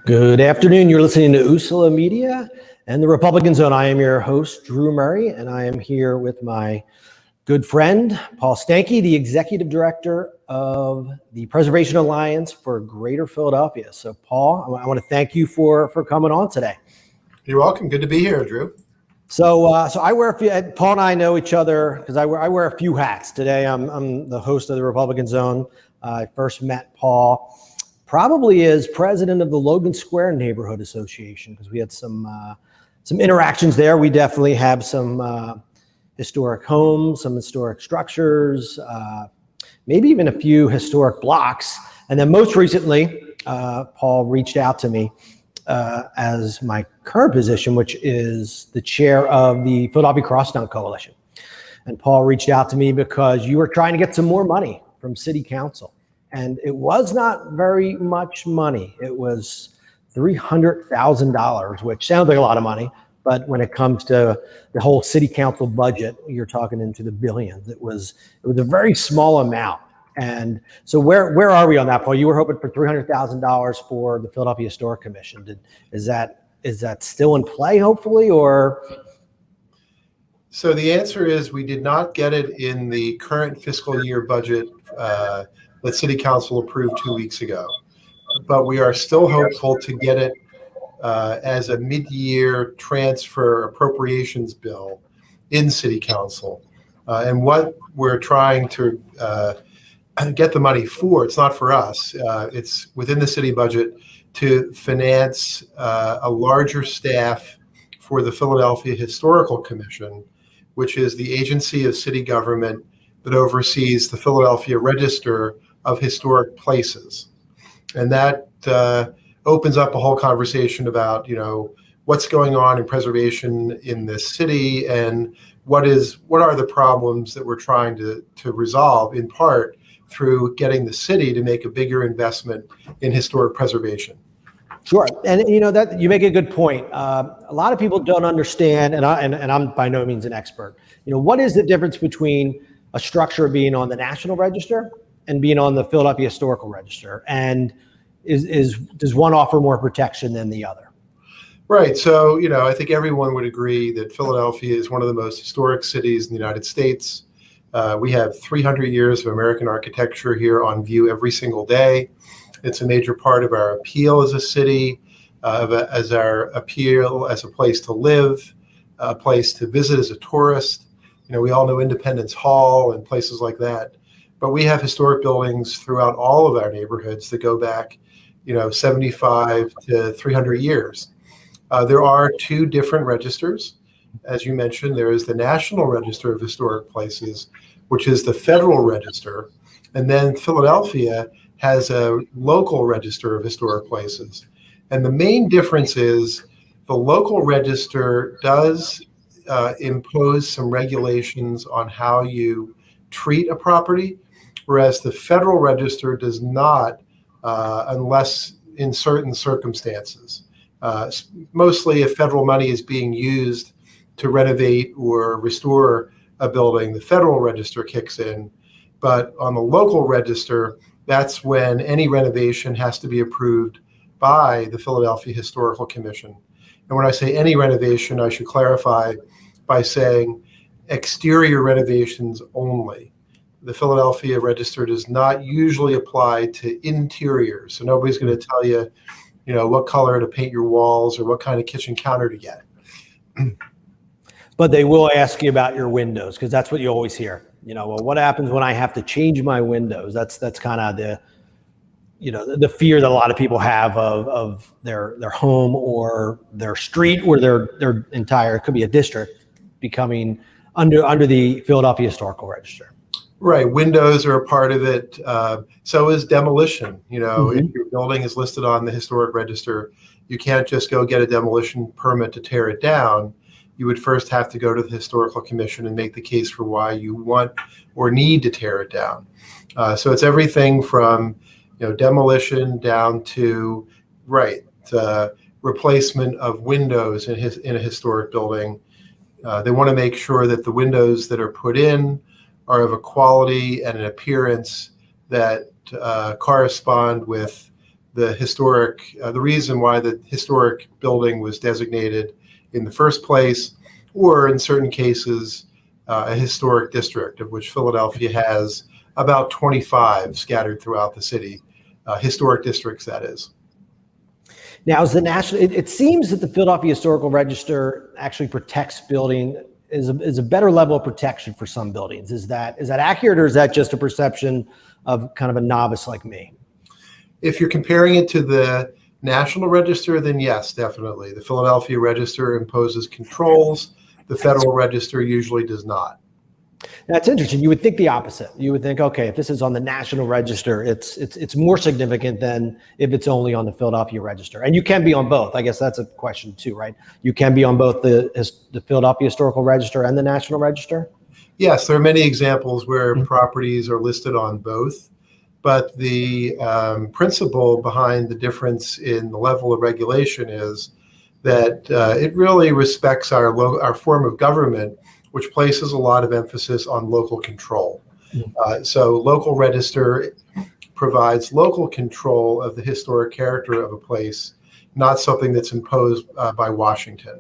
Good afternoon. You're listening to Usula Media and the Republican Zone. I am your host, Drew Murray, and I am here with my good friend, Paul Steinke, the Executive Director of the Preservation Alliance for Greater Philadelphia. So, Paul, I want to thank you for coming on today. You're welcome. Good to be here, Drew. So I wear a few. Paul and I know each other because I wear a few hats. Today, I'm the host of the Republican Zone. I first met Paul probably as president of the Logan Square Neighborhood Association, because we had some interactions there. We definitely have some historic homes, some historic structures, maybe even a few historic blocks. And then most recently, Paul reached out to me as my current position, which is the chair of the Philadelphia Crosstown Coalition. And Paul reached out to me because you were trying to get some more money from City Council. And it was not very much money. It was $300,000, which sounds like a lot of money. But when it comes to the whole city council budget, you're talking into the billions. It was a very small amount. And so where are we on that, Paul? You were hoping for $300,000 for the Philadelphia Historic Commission. Is that still in play, hopefully, or? So the answer is we did not get it in the current fiscal year budget that City Council approved 2 weeks ago. But we are still hopeful to get it as a mid-year transfer appropriations bill in City Council. And what we're trying to get the money for, it's not for us, it's within the city budget to finance a larger staff for the Philadelphia Historical Commission, which is the agency of city government that oversees the Philadelphia Register of Historic Places. And that opens up a whole conversation about, what's going on in preservation in this city and what are the problems that we're trying to resolve, in part through getting the city to make a bigger investment in historic preservation. Sure, and that you make a good point. A lot of people don't understand, and I'm by no means an expert. What is the difference between a structure being on the National Register and being on the Philadelphia Historical Register? And does one offer more protection than the other? Right. So, I think everyone would agree that Philadelphia is one of the most historic cities in the United States. We have 300 years of American architecture here on view every single day. It's a major part of our appeal as a city, as our appeal as a place to live, a place to visit as a tourist. We all know Independence Hall and places like that. But we have historic buildings throughout all of our neighborhoods that go back, 75 to 300 years. There are two different registers. As you mentioned, there is the National Register of Historic Places, which is the federal register. And then Philadelphia has a local register of historic places. And the main difference is the local register does impose some regulations on how you treat a property, whereas the federal register does not, unless in certain circumstances. Mostly if federal money is being used to renovate or restore a building, the federal register kicks in. But on the local register, that's when any renovation has to be approved by the Philadelphia Historical Commission. And when I say any renovation, I should clarify by saying exterior renovations only. The Philadelphia Register does not usually apply to interiors. So nobody's going to tell you, what color to paint your walls or what kind of kitchen counter to get. But they will ask you about your windows, because that's what you always hear. What happens when I have to change my windows? That's kind of the fear that a lot of people have of their home or their street or their entire, it could be a district, becoming under the Philadelphia Historical Register. Right. Windows are a part of it. So is demolition. If your building is listed on the historic register, you can't just go get a demolition permit to tear it down. You would first have to go to the Historical Commission and make the case for why you want or need to tear it down. So it's everything from demolition down to replacement of windows in a historic building. They want to make sure that the windows that are put in are of a quality and an appearance that correspond with the historic, the reason why the historic building was designated in the first place, or in certain cases, a historic district, of which Philadelphia has about 25 scattered throughout the city, historic districts, that is. Now, is the national? It seems that the Philadelphia Historical Register actually protects building is a better level of protection for some buildings. Is that accurate, or is that just a perception of kind of a novice like me? If you're comparing it to the National Register, then yes, definitely. The Philadelphia Register imposes controls. The Federal Register usually does not. That's interesting. You would think the opposite. You would think, okay, if this is on the National Register, it's more significant than if it's only on the Philadelphia Register. And you can be on both. I guess that's a question too, right? You can be on both the Philadelphia Historical Register and the National Register? Yes, there are many examples where properties are listed on both. But the principle behind the difference in the level of regulation is that it really respects our form of government, which places a lot of emphasis on local control. So local register provides local control of the historic character of a place, not something that's imposed by Washington.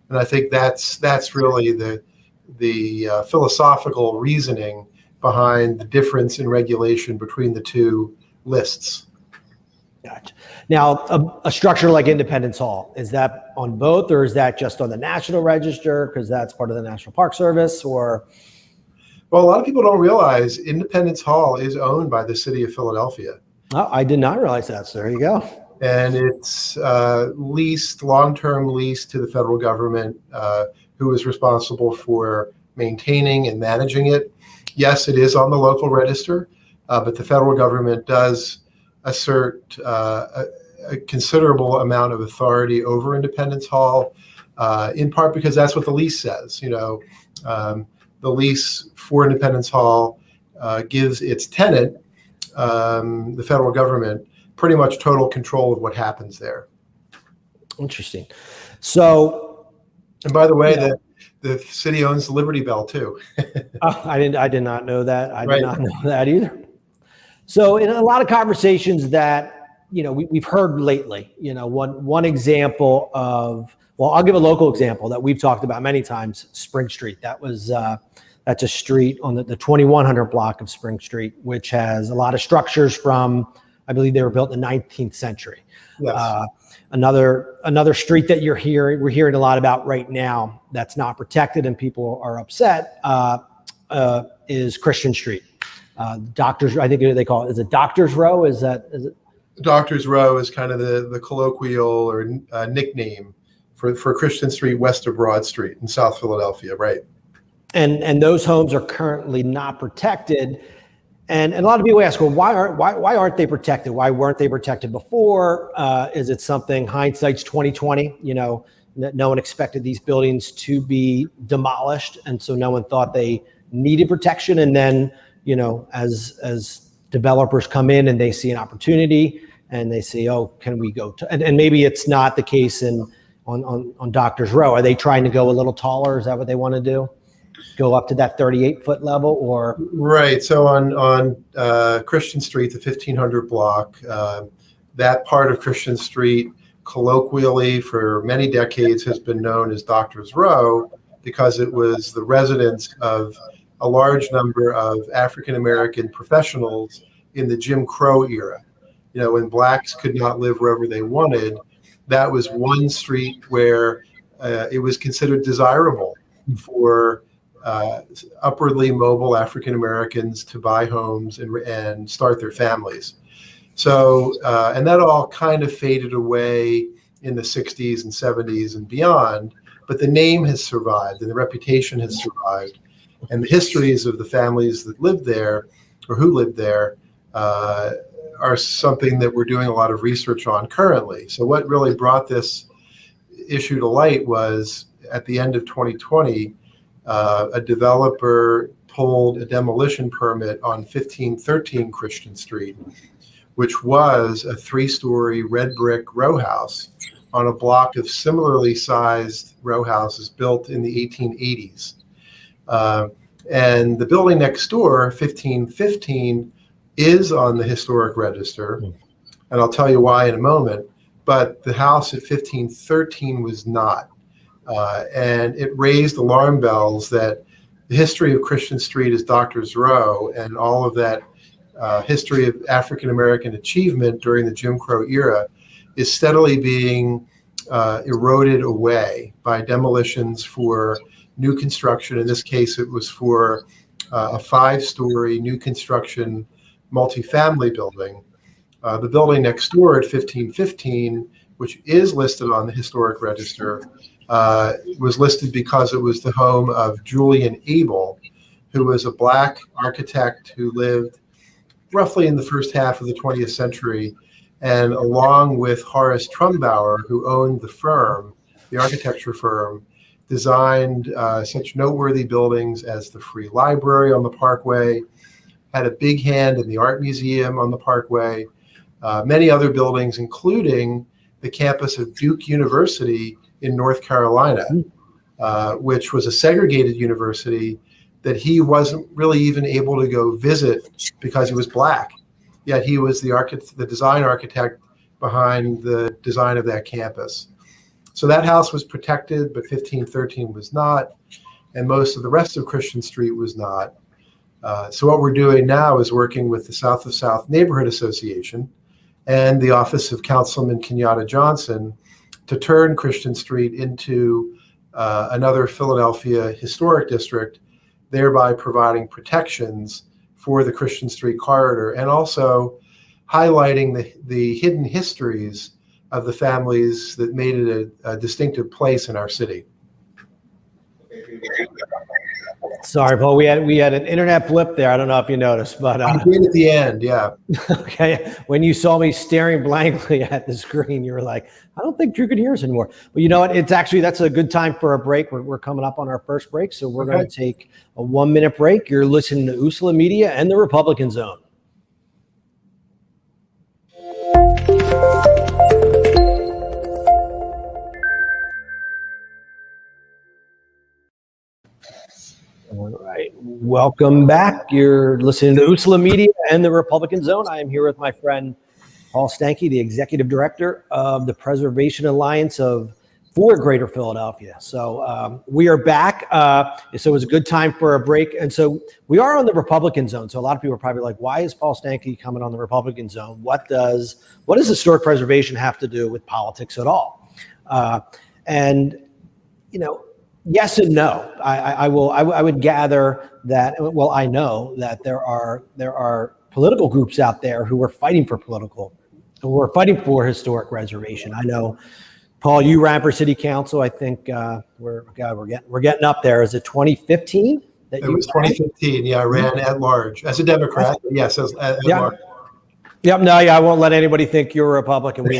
And I think that's really the philosophical reasoning behind the difference in regulation between the two lists. Gotcha. Now, a structure like Independence Hall, is that on both, or is that just on the National Register because that's part of the National Park Service? Or, well, a lot of people don't realize Independence Hall is owned by the city of Philadelphia. Oh, I did not realize that. So there you go. And it's long-term lease to the federal government, who is responsible for maintaining and managing it. Yes, it is on the local register, but the federal government does assert a considerable amount of authority over Independence Hall, in part because that's what the lease says. The lease for Independence Hall gives its tenant, the federal government, pretty much total control of what happens there. Interesting. So, and by the way, the city owns the Liberty Bell too. I did not know that. I did not know that either. So in a lot of conversations that, we've heard lately, one example of, well, I'll give a local example that we've talked about many times, Spring Street. That's a street on the 2100 block of Spring Street, which has a lot of structures from, I believe they were built in the 19th century. Yes. Another street that we're hearing a lot about right now that's not protected and people are upset is Christian Street. Doctors, I think they call it, is it Doctors Row? Is it? Doctors Row is kind of the colloquial or nickname for Christian Street west of Broad Street in South Philadelphia, right? And those homes are currently not protected. And a lot of people ask, well, why aren't they protected? Why weren't they protected before? Is it something hindsight's 2020? No one expected these buildings to be demolished, and so no one thought they needed protection. And then, as developers come in and they see an opportunity and they say, oh, can we go to? And maybe it's not the case on Doctors Row. Are they trying to go a little taller? Is that what they want to do? Go up to that 38-foot level, or? Right. So on Christian Street, the 1500 block, that part of Christian Street, colloquially for many decades, has been known as Doctors Row because it was the residence of a large number of African-American professionals in the Jim Crow era. When blacks could not live wherever they wanted, that was one street where it was considered desirable for upwardly mobile African Americans to buy homes and start their families. So, and that all kind of faded away in the 60s and 70s and beyond, but the name has survived and the reputation has survived. And the histories of the families that lived there or who lived there are something that we're doing a lot of research on currently. So what really brought this issue to light was at the end of 2020, a developer pulled a demolition permit on 1513 Christian Street, which was a 3-story red brick row house on a block of similarly sized row houses built in the 1880s. And the building next door, 1515, is on the historic register. And I'll tell you why in a moment. But the house at 1513 was not. And it raised alarm bells that the history of Christian Street is Doctors Row, and all of that history of African-American achievement during the Jim Crow era is steadily being eroded away by demolitions for new construction. In this case, it was for a 5-story new construction multifamily building. The building next door at 1515, which is listed on the historic register, was listed because it was the home of Julian Abel, who was a Black architect who lived roughly in the first half of the 20th century, and along with Horace Trumbauer, who owned the firm, the architecture firm, designed such noteworthy buildings as the Free Library on the Parkway, had a big hand in the Art Museum on the Parkway, many other buildings, including the campus of Duke University in North Carolina, which was a segregated university that he wasn't really even able to go visit because he was Black. Yet he was the design architect behind the design of that campus. So that house was protected, but 1513 was not, and most of the rest of Christian Street was not. So what we're doing now is working with the South of South Neighborhood Association and the Office of Councilman Kenyatta Johnson to turn Christian Street into another Philadelphia historic district, thereby providing protections for the Christian Street corridor and also highlighting the hidden histories of the families that made it a distinctive place in our city. Sorry, Paul, we had an internet blip there. I don't know if you noticed, but I did at the end, yeah. Okay. When you saw me staring blankly at the screen, you were like, I don't think Drew could hear us anymore. But you know what? That's a good time for a break. We're coming up on our first break, so we're going to take a 1-minute break. You're listening to Usula Media and the Republican Zone. All right. Welcome back. You're listening to Usula Media and the Republican Zone. I am here with my friend Paul Steinke, the Executive Director of the Preservation Alliance for Greater Philadelphia. So we are back. So it was a good time for a break. And so we are on the Republican Zone. So a lot of people are probably like, why is Paul Steinke coming on the Republican Zone? What does historic preservation have to do with politics at all? Yes and no. I would gather that. Well, I know that there are political groups out there who are fighting for historic preservation. I know, Paul, you ran for city council. I think we're getting up there. Is it 2015? It was 2015. Yeah, I ran at large as a Democrat. Yes, at large. Yep. No, I won't let anybody think you're a Republican. We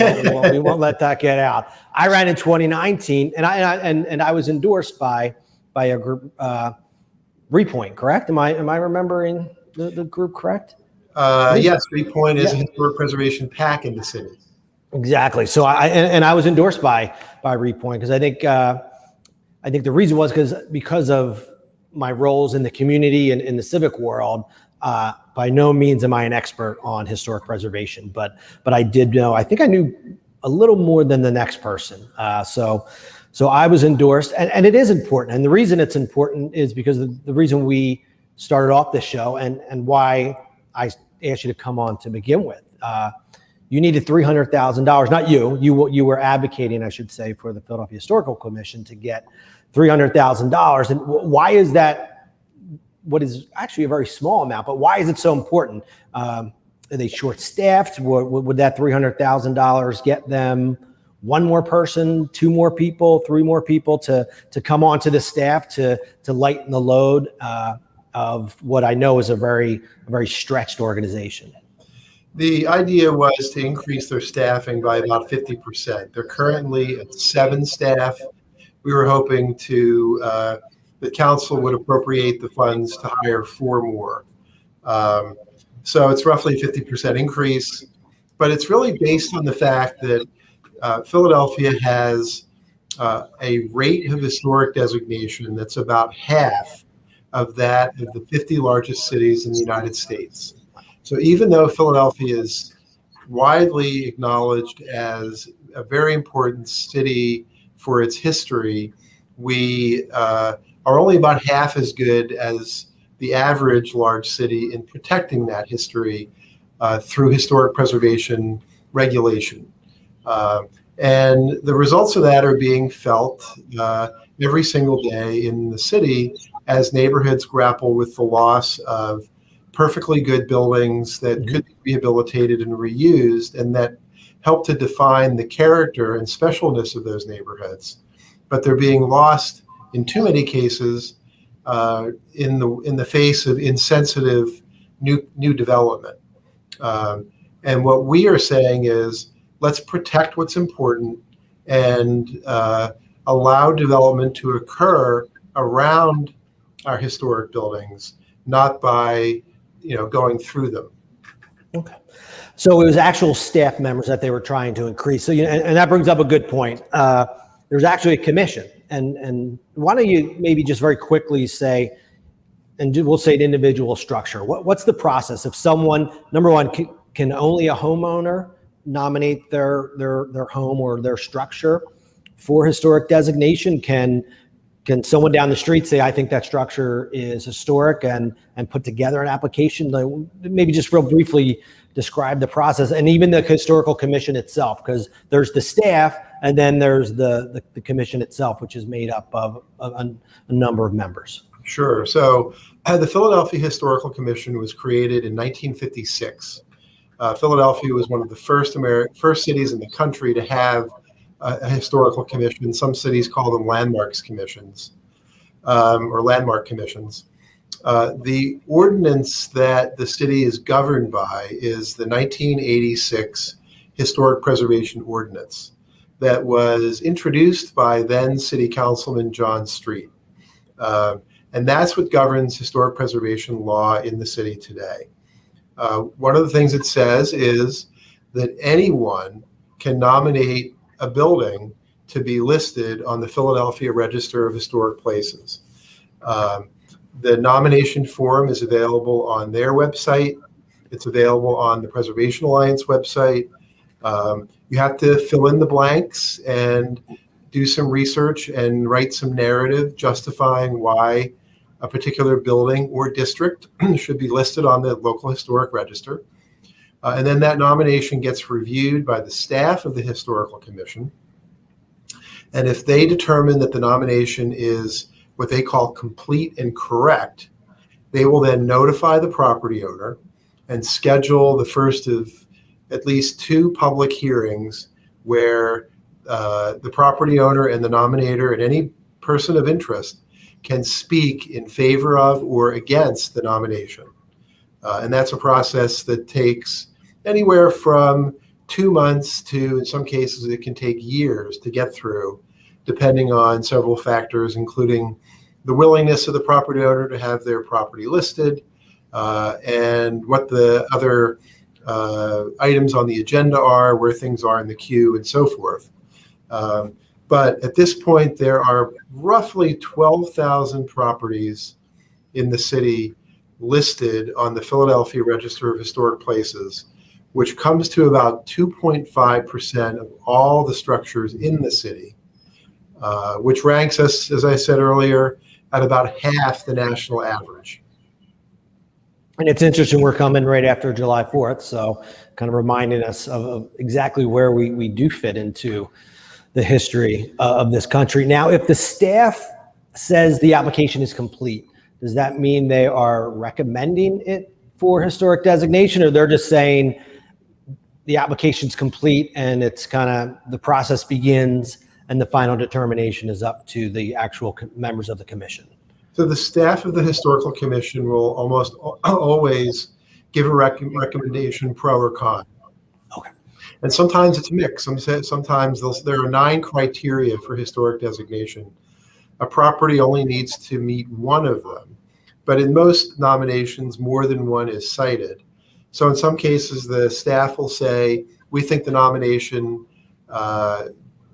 won't let that get out. I ran in 2019, and I was endorsed by a group, Repoint. Correct? Am I remembering the group correct? Yes, Repoint is a historic preservation PAC in the city. Exactly. So I was endorsed by Repoint because I think the reason was because of my roles in the community and in the civic world. By no means am I an expert on historic preservation, but I did know. I think I knew a little more than the next person. So I was endorsed, and it is important. And the reason it's important is because the reason we started off this show and why I asked you to come on to begin with. You needed $300,000. Not you. You were advocating, I should say, for the Philadelphia Historical Commission to get $300,000. And why is that? What is actually a very small amount, but why is it so important? Are they short-staffed? Would that $300,000 get them one more person, 2 more people, 3 more people to come onto the staff to lighten the load of what I know is a very stretched organization? The idea was to increase their staffing by about 50%. They're currently at 7 staff. We were hoping the council would appropriate the funds to hire 4 more. So it's roughly a 50% increase, but it's really based on the fact that Philadelphia has a rate of historic designation that's about half of that of the 50 largest cities in the United States. So even though Philadelphia is widely acknowledged as a very important city for its history, we are only about half as good as the average large city in protecting that history through historic preservation regulation. And the results of that are being felt every single day in the city as neighborhoods grapple with the loss of perfectly good buildings that could be rehabilitated and reused, and that help to define the character and specialness of those neighborhoods. But they're being lost in too many cases in the face of insensitive new development. And what we are saying is, let's protect what's important and allow development to occur around our historic buildings, not by going through them. Okay. So it was actual staff members that they were trying to increase. So, and that brings up a good point. There's actually a commission. And why don't you maybe just very quickly say, and we'll say an individual structure. What's the process if someone, number one, can only a homeowner nominate their home or their structure for historic designation? Can someone down the street say, I think that structure is historic, and put together an application? Maybe just real briefly describe the process, and even the historical commission itself, because there's the staff and then there's the commission itself, which is made up of a number of members. Sure. So the Philadelphia Historical Commission was created in 1956. Philadelphia was one of the first cities in the country to have a historical commission. Some cities call them landmarks commissions or landmark commissions. The ordinance that the city is governed by is the 1986 Historic Preservation Ordinance that was introduced by then City Councilman John Street. And that's what governs historic preservation law in the city today. One of the things it says is that anyone can nominate a building to be listed on the Philadelphia Register of Historic Places. The nomination form is available on their website. It's available on the Preservation Alliance website. You have to fill in the blanks and do some research and write some narrative justifying why a particular building or district should be listed on the local historic register. And then that nomination gets reviewed by the staff of the Historical Commission. And if they determine that the nomination is what they call complete and correct, they will then notify the property owner and schedule the first of at least 2 public hearings where the property owner and the nominator and any person of interest can speak in favor of or against the nomination. And that's a process that takes anywhere from 2 months to, in some cases, it can take years to get through, depending on several factors, including the willingness of the property owner to have their property listed, and what the other items on the agenda are, where things are in the queue, and so forth. But at this point, there are roughly 12,000 properties in the city listed on the Philadelphia Register of Historic Places, which comes to about 2.5% of all the structures in the city, which ranks us, as I said earlier, at about half the national average. And it's interesting, we're coming right after July 4th, so kind of reminding us of exactly where we do fit into the history of this country. Now, if the staff says the application is complete, does that mean they are recommending it for historic designation, or they're just saying the application's complete and it's kind of the process begins and the final determination is up to the actual members of the commission? So the staff of the Historical Commission will almost always give a recommendation, pro or con. Okay. And sometimes it's mixed. Sometimes there are 9 criteria for historic designation. A property only needs to meet one of them. But in most nominations, more than one is cited. So in some cases, the staff will say, we think the nomination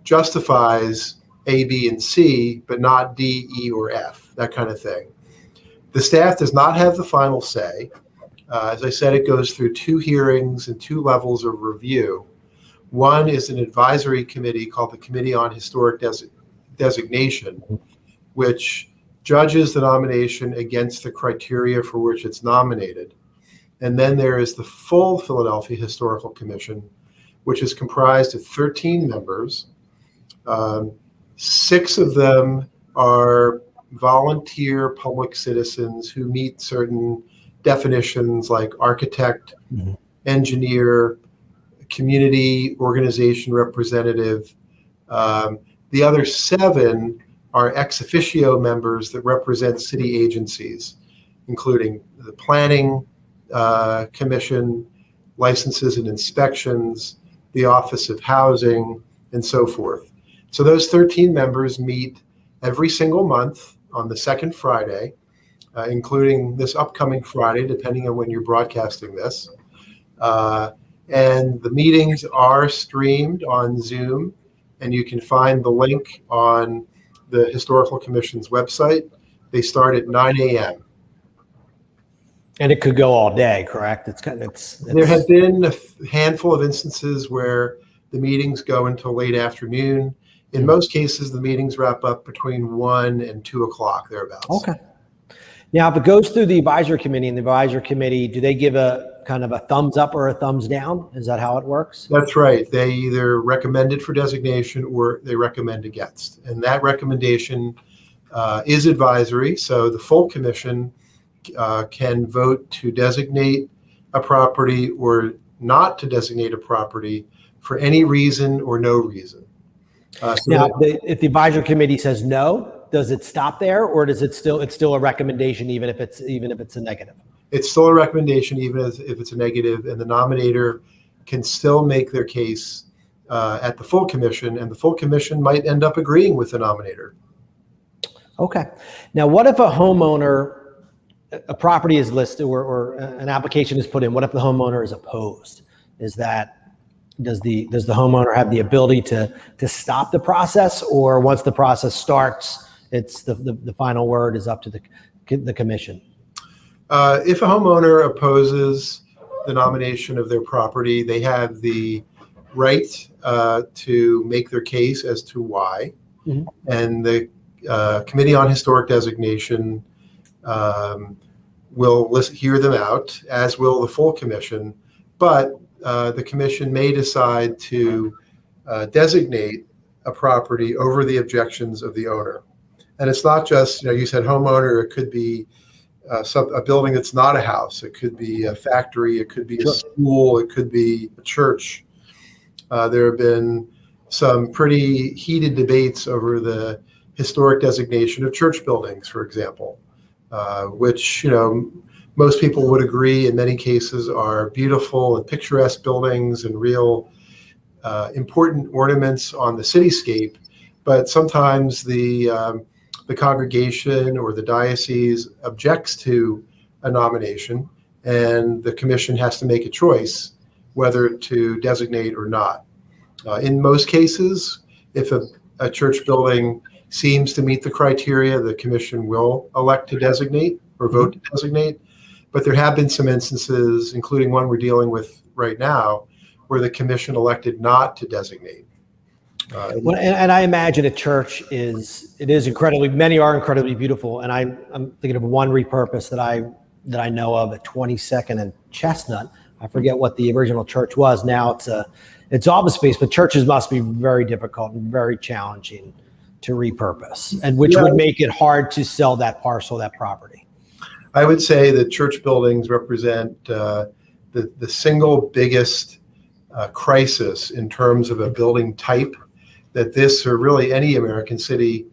justifies A, B, and C, but not D, E, or F, that kind of thing. The staff does not have the final say. As I said, it goes through 2 hearings and 2 levels of review. One is an advisory committee called the Committee on Historic Designation, which judges the nomination against the criteria for which it's nominated. And then there is the full Philadelphia Historical Commission, which is comprised of 13 members. 6 of them are volunteer public citizens who meet certain definitions like architect, engineer, community organization representative. The other 7 are ex officio members that represent city agencies, including the planning commission, licenses and inspections, the Office of Housing, and so forth. So those 13 members meet every single month on the second Friday, including this upcoming Friday, depending on when you're broadcasting this. And the meetings are streamed on Zoom, and you can find the link on the Historical Commission's website. They start at 9 a.m. And it could go all day, correct? There have been a handful of instances where the meetings go until late afternoon. In most cases, the meetings wrap up between 1 and 2 o'clock, thereabouts. Okay. Now, if it goes through the advisory committee, and the advisory committee, do they give a kind of a thumbs up or a thumbs down? Is that how it works? That's right. They either recommend it for designation or they recommend against. And that recommendation is advisory. So the full commission can vote to designate a property or not to designate a property for any reason or no reason. Now, if the advisory committee says no, does it stop there, or does it's still a recommendation even if it's a negative? It's still a recommendation even if it's a negative, and the nominator can still make their case at the full commission, and the full commission might end up agreeing with the nominator. Okay. Now, what if a property is listed or an application is put in? What if the homeowner is opposed? Does the homeowner have the ability to stop the process, or once the process starts, it's the final word is up to the commission? If a homeowner opposes the nomination of their property, they have the right to make their case as to why. Mm-hmm. And the Committee on Historic Designation will hear them out, as will the full commission. But the commission may decide to designate a property over the objections of the owner. And it's not just, you said homeowner, it could be a building that's not a house. It could be a factory. It could be a school. It could be a church. There have been some pretty heated debates over the historic designation of church buildings, for example, which, most people would agree in many cases are beautiful and picturesque buildings and real important ornaments on the cityscape. But sometimes the congregation or the diocese objects to a nomination, and the commission has to make a choice whether to designate or not. In most cases, if a church building seems to meet the criteria, the commission will elect to designate or vote to designate. But there have been some instances, including one we're dealing with right now, where the commission elected not to designate. And I imagine a church many are incredibly beautiful. And I'm thinking of one repurpose that I know of at 22nd and Chestnut. I forget what the original church was. Now it's office space, but churches must be very difficult and very challenging to repurpose, and which would make it hard to sell that parcel, that property. I would say that church buildings represent the single biggest crisis in terms of a building type that this or really any American city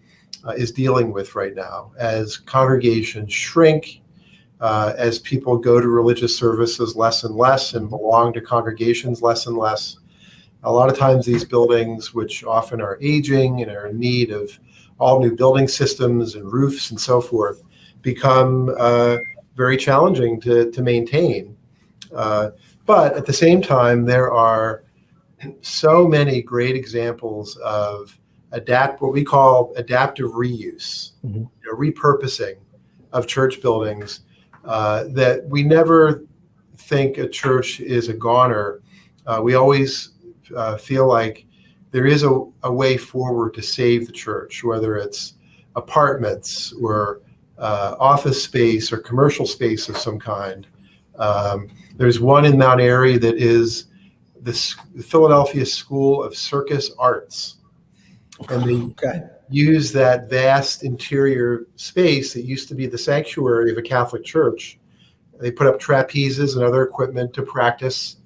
is dealing with right now. As congregations shrink, as people go to religious services less and less and belong to congregations less and less, a lot of times these buildings, which often are aging and are in need of all new building systems and roofs and so forth, become very challenging to maintain. But at the same time, there are so many great examples of what we call adaptive reuse, repurposing of church buildings, that we never think a church is a goner. We always feel like there is a way forward to save the church, whether it's apartments or office space or commercial space of some kind. There's one in Mount Airy that is the Philadelphia School of Circus Arts. And they use that vast interior space that used to be the sanctuary of a Catholic church. They put up trapezes and other equipment to practice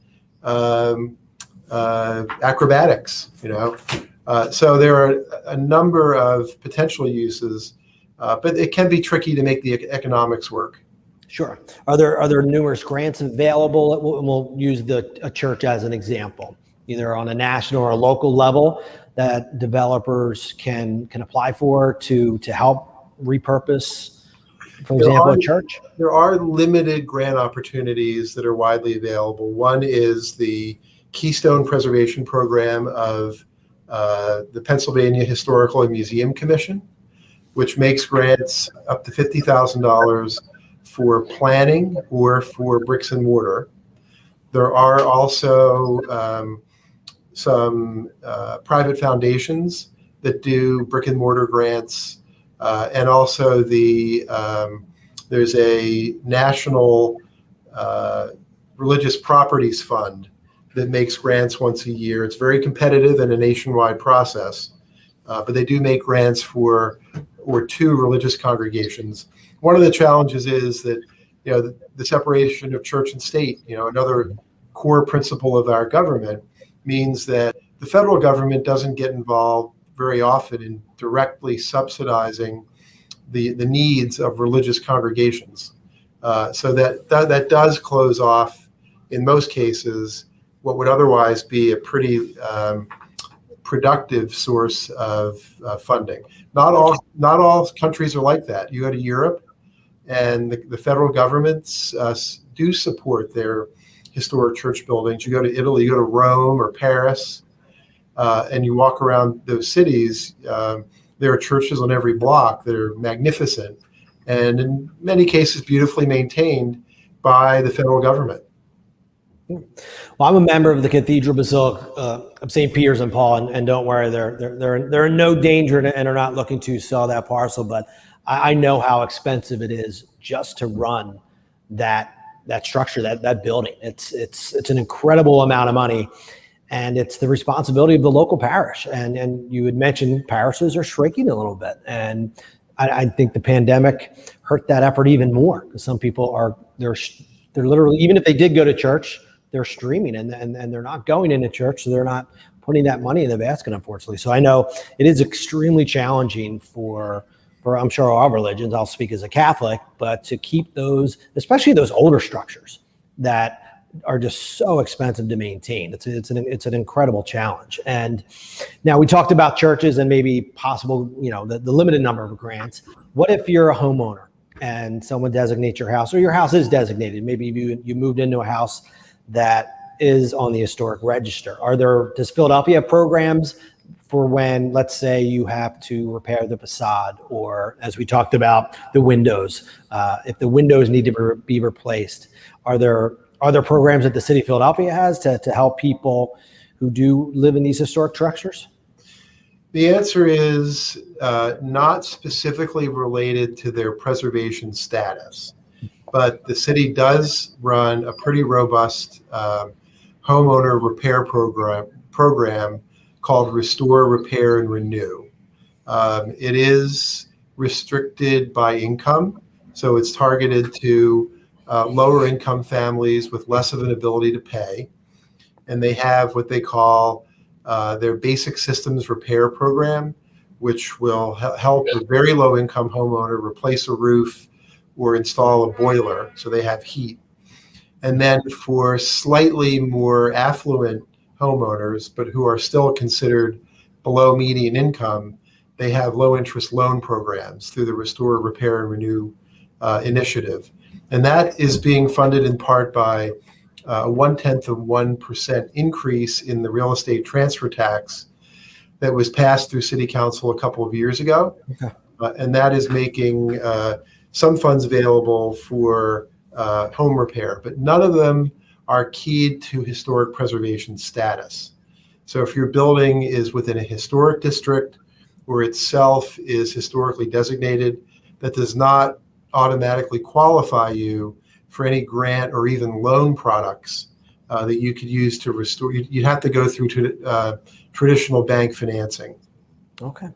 acrobatics, So there are a number of potential uses, but it can be tricky to make the economics work. Sure. Are there numerous grants available? We'll use a church as an example, either on a national or a local level, that developers can apply for to help repurpose, for example, a church? There are limited grant opportunities that are widely available. One is the Keystone Preservation Program of the Pennsylvania Historical and Museum Commission, which makes grants up to $50,000 for planning or for bricks and mortar. There are also some private foundations that do brick and mortar grants, and also there's a national religious properties fund that makes grants once a year. It's very competitive and a nationwide process, but they do make grants for two religious congregations. One of the challenges is that the separation of church and state, another core principle of our government, means that the federal government doesn't get involved very often in directly subsidizing the needs of religious congregations. So that does close off, in most cases, what would otherwise be a pretty productive source of funding. Not all countries are like that. You go to Europe, and the federal governments do support their historic church buildings. You go to Italy, you go to Rome or Paris, and you walk around those cities. There are churches on every block that are magnificent, and in many cases beautifully maintained by the federal government. Well, I'm a member of the Cathedral Basilica of St. Peter's and Paul, and don't worry, they're in no danger and are not looking to sell that parcel. But I know how expensive it is just to run that structure, that building. It's an incredible amount of money, and it's the responsibility of the local parish. And you had mentioned parishes are shrinking a little bit, and I think the pandemic hurt that effort even more, because some people they're literally, even if they did go to church, they're streaming and they're not going into church, so they're not putting that money in the basket, unfortunately. So I know it is extremely challenging for I'm sure all religions, I'll speak as a Catholic, but to keep those, especially those older structures that are just so expensive to maintain. It's an incredible challenge. And now we talked about churches and maybe possible, the limited number of grants. What if you're a homeowner and someone designates your house, or your house is designated? Maybe you moved into a house that is on the historic register. Does Philadelphia have programs for when, let's say, you have to repair the facade, or, as we talked about, the windows, if the windows need to be replaced? Are there programs that the city of Philadelphia has to help people who do live in these historic structures? The answer is not specifically related to their preservation status, but the city does run a pretty robust homeowner repair program called Restore, Repair, and Renew. It is restricted by income, so it's targeted to lower income families with less of an ability to pay. And they have what they call their basic systems repair program, which will help a very low income homeowner replace a roof or install a boiler so they have heat. And then for slightly more affluent homeowners, but who are still considered below median income, they have low interest loan programs through the Restore, Repair, and Renew initiative. And that is being funded in part by a 0.1% increase in the real estate transfer tax that was passed through City Council a couple of years ago. Okay. And that is making some funds available for home repair, but none of them are keyed to historic preservation status. So if your building is within a historic district or itself is historically designated, that does not automatically qualify you for any grant or even loan products that you could use to restore. You'd have to go through to traditional bank financing. Okay.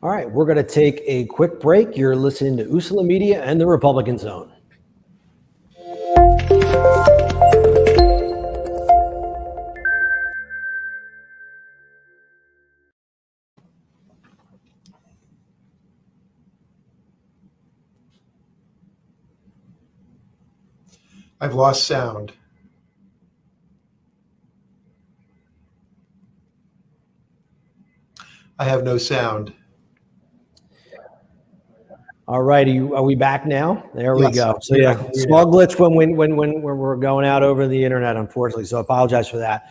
All right. We're going to take a quick break. You're listening to Usula Media and the Republican Zone. I've lost sound. I have no sound. All right. Are we back now? There we Yes. go. So yeah, small glitch when we're going out over the internet, unfortunately. So I apologize for that.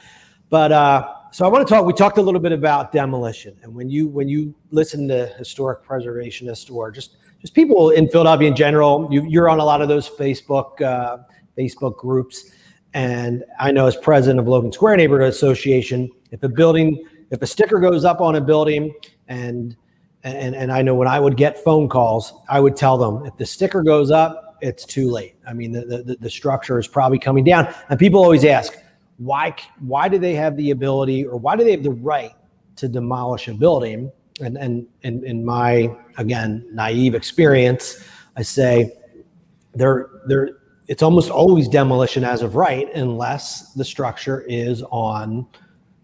But so I want to talk. We talked a little bit about demolition, and when you listen to historic preservationists or just people in Philadelphia in general, you're on a lot of those Facebook groups. And I know as president of Logan Square Neighborhood Association, if a sticker goes up on a building, and I know when I would get phone calls, I would tell them if the sticker goes up, it's too late. I mean, the structure is probably coming down, and people always ask, why do they have the ability, or why do they have the right to demolish a building? And in my, again, naive experience, I say it's almost always demolition as of right, unless the structure is on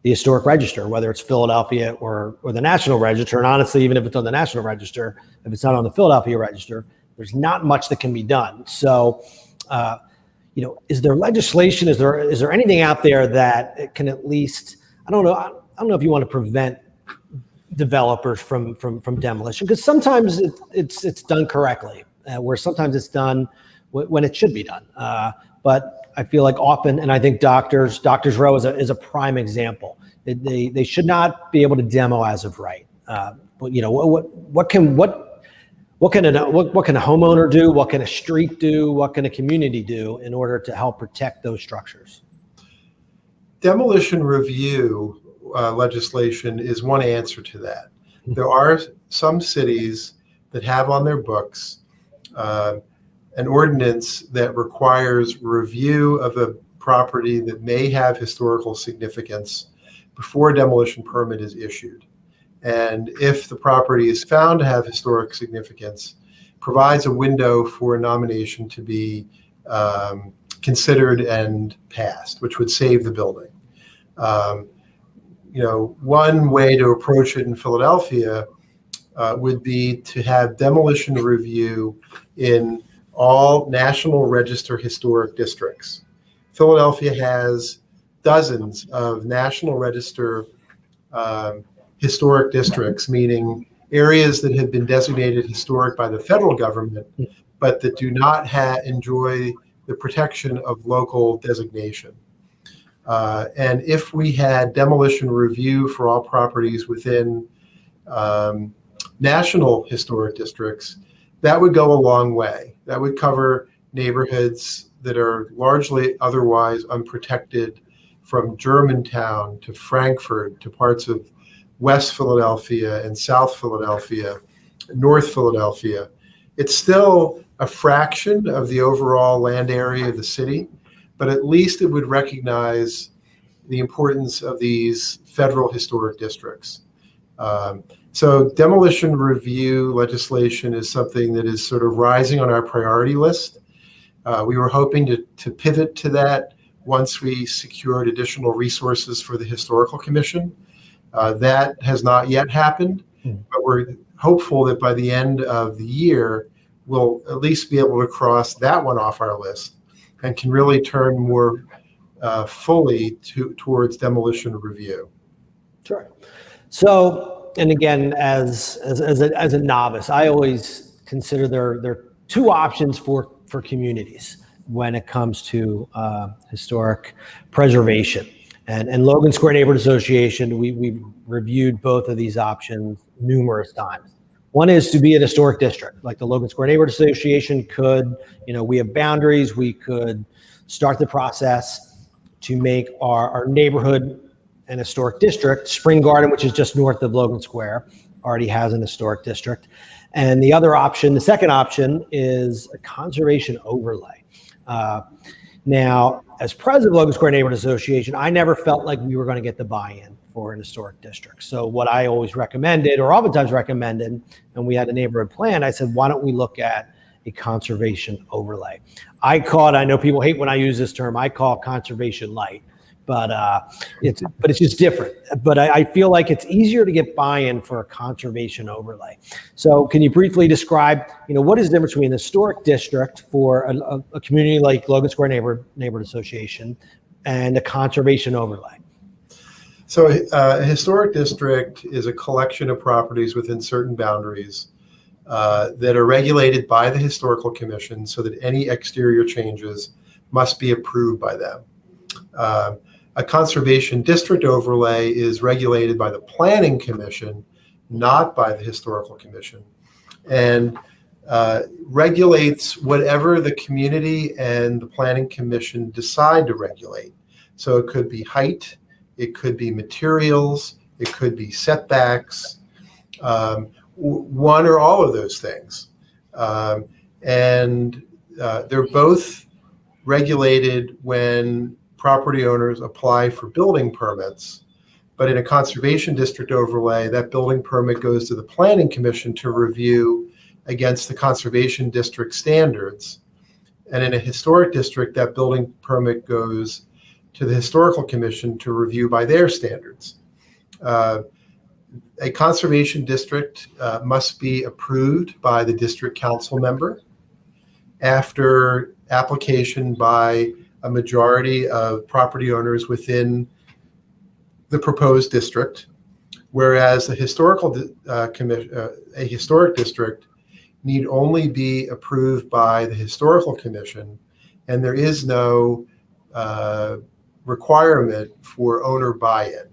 the historic register, whether it's Philadelphia or the National Register. And honestly, even if it's on the National Register, if it's not on the Philadelphia Register, there's not much that can be done. So, is there legislation? Is there anything out there that it can at least, I don't know if you want to prevent developers from demolition, because sometimes it's done correctly, where sometimes it's done when it should be done. But I feel like often, and I think Doctors Row is a prime example. They should not be able to demo as of right. But what can a homeowner do? What can a street do? What can a community do in order to help protect those structures? Demolition review legislation is one answer to that. There are some cities that have on their books an ordinance that requires review of a property that may have historical significance before a demolition permit is issued. And if the property is found to have historic significance, provides a window for a nomination to be considered and passed, which would save the building. One way to approach it in Philadelphia would be to have demolition review in all National Register historic districts. Philadelphia has dozens of National Register historic districts, meaning areas that have been designated historic by the federal government, but that do not enjoy the protection of local designation. And if we had demolition review for all properties within national historic districts, that would go a long way. That would cover neighborhoods that are largely otherwise unprotected, from Germantown to Frankfurt to parts of West Philadelphia and South Philadelphia, North Philadelphia. It's still a fraction of the overall land area of the city, but at least it would recognize the importance of these federal historic districts. So demolition review legislation is something that is sort of rising on our priority list. We were hoping to pivot to that once we secured additional resources for the Historical Commission. That has not yet happened, but we're hopeful that by the end of the year, we'll at least be able to cross that one off our list and can really turn more fully towards demolition review. Sure. So, and again, as a novice, I always consider there are two options for communities. when it comes to historic preservation. And Logan Square Neighborhood Association, we've reviewed both of these options numerous times. One is to be an historic district, like the Logan Square Neighborhood Association could, we have boundaries, we could start the process to make our neighborhood an historic district. Spring Garden, which is just north of Logan Square, already has an historic district. And the other option, the second option, is a conservation overlay. Now, as president of Logan Square Neighborhood Association, I never felt like we were going to get the buy-in for an historic district. So what I always recommended, or oftentimes recommended, and we had a neighborhood plan, I said, why don't we look at a conservation overlay? I know people hate when I use this term, I call it conservation light, but it's just different. But I feel like it's easier to get buy-in for a conservation overlay. So can you briefly describe, what is the difference between a historic district for a community like Logan Square Neighborhood Association and a conservation overlay? So a historic district is a collection of properties within certain boundaries that are regulated by the Historical Commission so that any exterior changes must be approved by them. A conservation district overlay is regulated by the Planning Commission, not by the Historical Commission, and regulates whatever the community and the Planning Commission decide to regulate. So it could be height, it could be materials, it could be setbacks, one or all of those things. And they're both regulated when property owners apply for building permits. But in a conservation district overlay, that building permit goes to the Planning Commission to review against the conservation district standards. And in a historic district, that building permit goes to the Historical Commission to review by their standards. A conservation district must be approved by the district council member after application by a majority of property owners within the proposed district, whereas a historic district need only be approved by the Historical Commission, and there is no requirement for owner buy-in.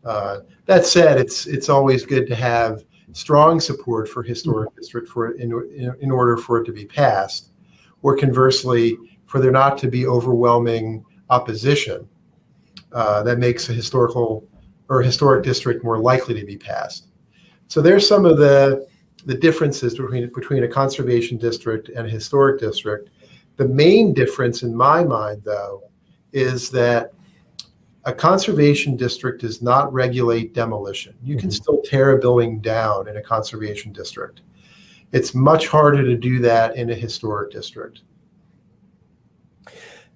That said, it's always good to have strong support for historic district in order for it to be passed, or conversely, for there not to be overwhelming opposition that makes a historic district more likely to be passed. So there's some of the differences between a conservation district and a historic district. The main difference in my mind, though, is that a conservation district does not regulate demolition. You can still tear a building down in a conservation district. It's much harder to do that in a historic district.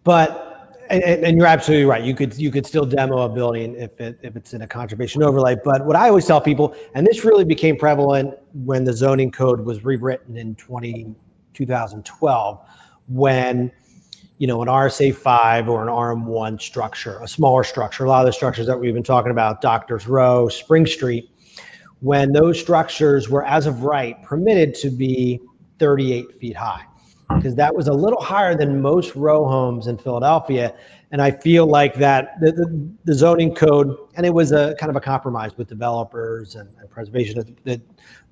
But, and you're absolutely right. You could still demo a building if it's in a conservation overlay. But what I always tell people, and this really became prevalent when the zoning code was rewritten in 2012, when an RSA 5 or an RM1 structure, a smaller structure, a lot of the structures that we've been talking about, Doctors Row, Spring Street, when those structures were as of right permitted to be 38 feet high, because that was a little higher than most row homes in Philadelphia. And I feel like that the zoning code, and it was a kind of a compromise with developers and preservation,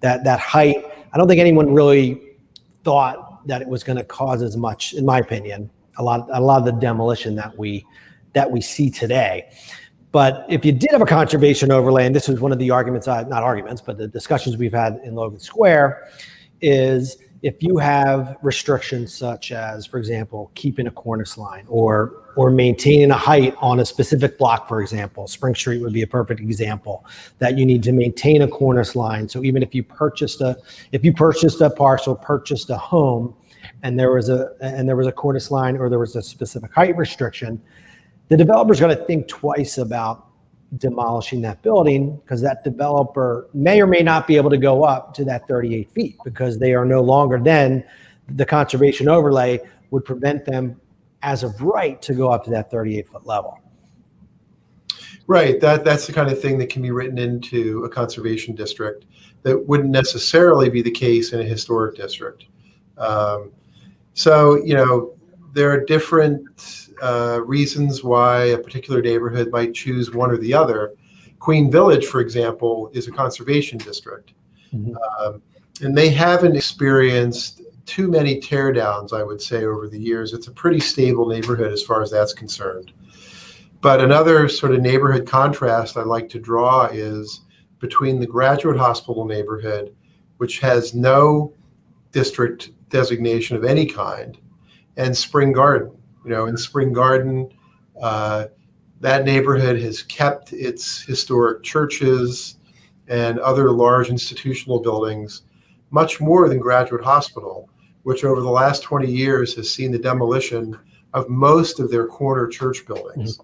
that height, I don't think anyone really thought that it was going to cause as much, in my opinion, a lot of the demolition that we see today. But if you did have a conservation overlay, and this was one of the arguments, not arguments, but the discussions we've had in Logan Square, is if you have restrictions such as, for example, keeping a cornice line or maintaining a height on a specific block, for example, Spring Street would be a perfect example, that you need to maintain a cornice line. So even if you purchased a parcel, purchased a home, and there was a cornice line or there was a specific height restriction, the developer's going to think twice about demolishing that building, because that developer may or may not be able to go up to that 38 feet because they are no longer, then the conservation overlay would prevent them as of right to go up to that 38-foot level. Right. That's the kind of thing that can be written into a conservation district that wouldn't necessarily be the case in a historic district. So, there are different reasons why a particular neighborhood might choose one or the other. Queen Village, for example, is a conservation district. And they haven't experienced too many teardowns, I would say, over the years. It's a pretty stable neighborhood as far as that's concerned. But another sort of neighborhood contrast I like to draw is between the Graduate Hospital neighborhood, which has no district designation of any kind, and Spring Garden. In Spring Garden, that neighborhood has kept its historic churches and other large institutional buildings much more than Graduate Hospital, which over the last 20 years has seen the demolition of most of their corner church buildings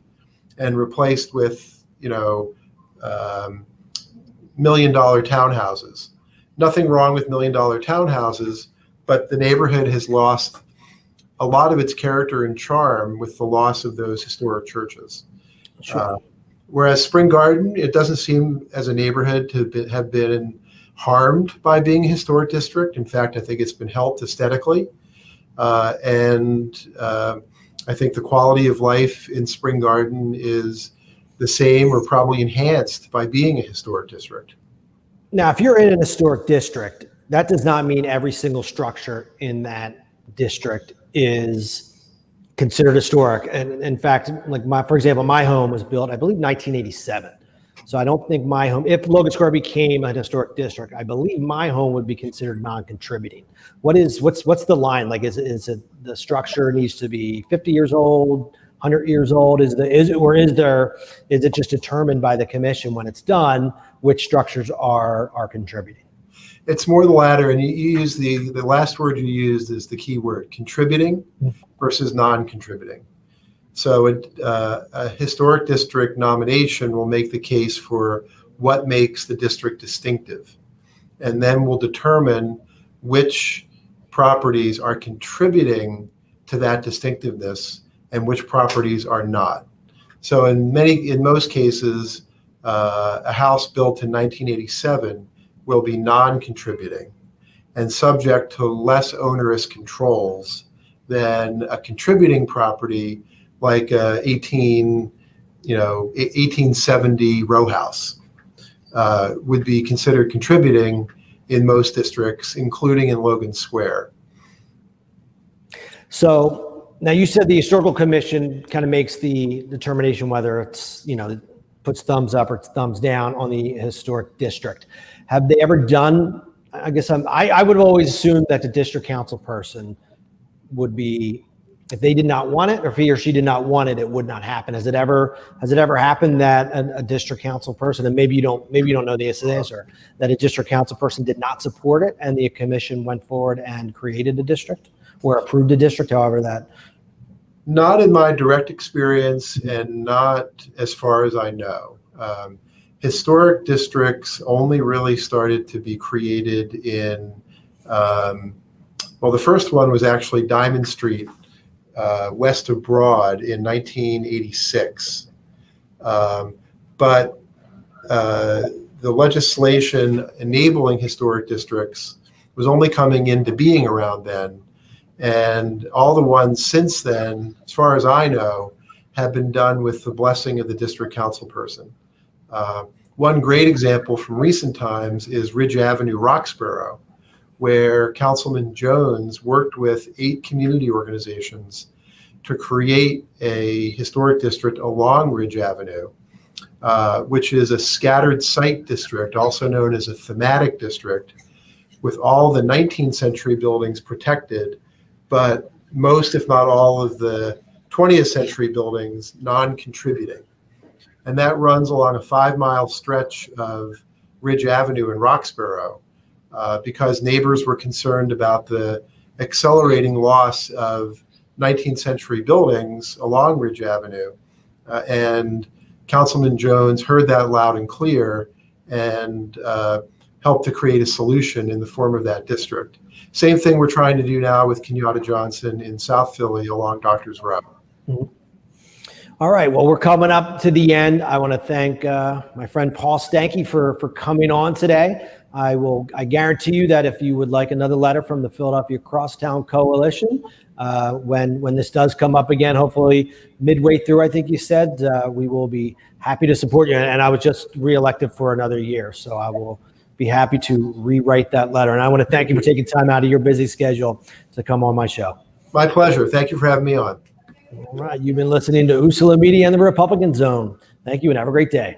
and replaced with, $1 million townhouses. Nothing wrong with $1 million townhouses, but the neighborhood has lost a lot of its character and charm with the loss of those historic churches. Sure. Whereas Spring Garden, it doesn't seem as a neighborhood to have been harmed by being a historic district. In fact, I think it's been helped aesthetically. And I think the quality of life in Spring Garden is the same or probably enhanced by being a historic district. Now, if you're in an historic district, that does not mean every single structure in that district is considered historic. And in fact, for example, my home was built, I believe, 1987. So I don't think my home, if Logan Square became an historic district, I believe my home would be considered non-contributing. What's the line? Is it the structure needs to be 50 years old, 100 years old? Is it just determined by the commission when it's done which structures are contributing? It's more the latter, and you use the last word you used is the key word: contributing versus non-contributing. So a historic district nomination will make the case for what makes the district distinctive, and then will determine which properties are contributing to that distinctiveness and which properties are not. So in most cases, a house built in 1987 will be non-contributing and subject to less onerous controls than a contributing property like a 1870 row house would be considered contributing in most districts, including in Logan Square. So now you said the historical commission kind of makes the determination whether it's, puts thumbs up or thumbs down on the historic district. Have they ever done, I guess I would have always assumed that the district council person would be, if they did not want it, or if he or she did not want it, it would not happen. Has it ever happened that a district council person, and maybe you don't know the answer, that a district council person did not support it and the commission went forward and created a district or approved a district, however that? Not in my direct experience, and not as far as I know. Historic districts only really started to be created in, the first one was actually Diamond Street, west of Broad in 1986. But the legislation enabling historic districts was only coming into being around then. And all the ones since then, as far as I know, have been done with the blessing of the district council person. One great example from recent times is Ridge Avenue, Roxborough, where Councilman Jones worked with 8 community organizations to create a historic district along Ridge Avenue, which is a scattered site district, also known as a thematic district, with all the 19th century buildings protected, but most, if not all, of the 20th century buildings non-contributing. And that runs along a 5-mile stretch of Ridge Avenue in Roxborough, because neighbors were concerned about the accelerating loss of 19th century buildings along Ridge Avenue. And Councilman Jones heard that loud and clear and helped to create a solution in the form of that district. Same thing we're trying to do now with Kenyatta Johnson in South Philly along Doctors Row. Mm-hmm. All right, well, we're coming up to the end. I want to thank my friend Paul Steinke for coming on today. I guarantee you that if you would like another letter from the Philadelphia Crosstown Coalition, when this does come up again, hopefully midway through, I think you said, we will be happy to support you. And I was just reelected for another year, so I will be happy to rewrite that letter. And I want to thank you for taking time out of your busy schedule to come on my show. My pleasure. Thank you for having me on. All right, you've been listening to Usula Media and the Republican Zone. Thank you and have a great day.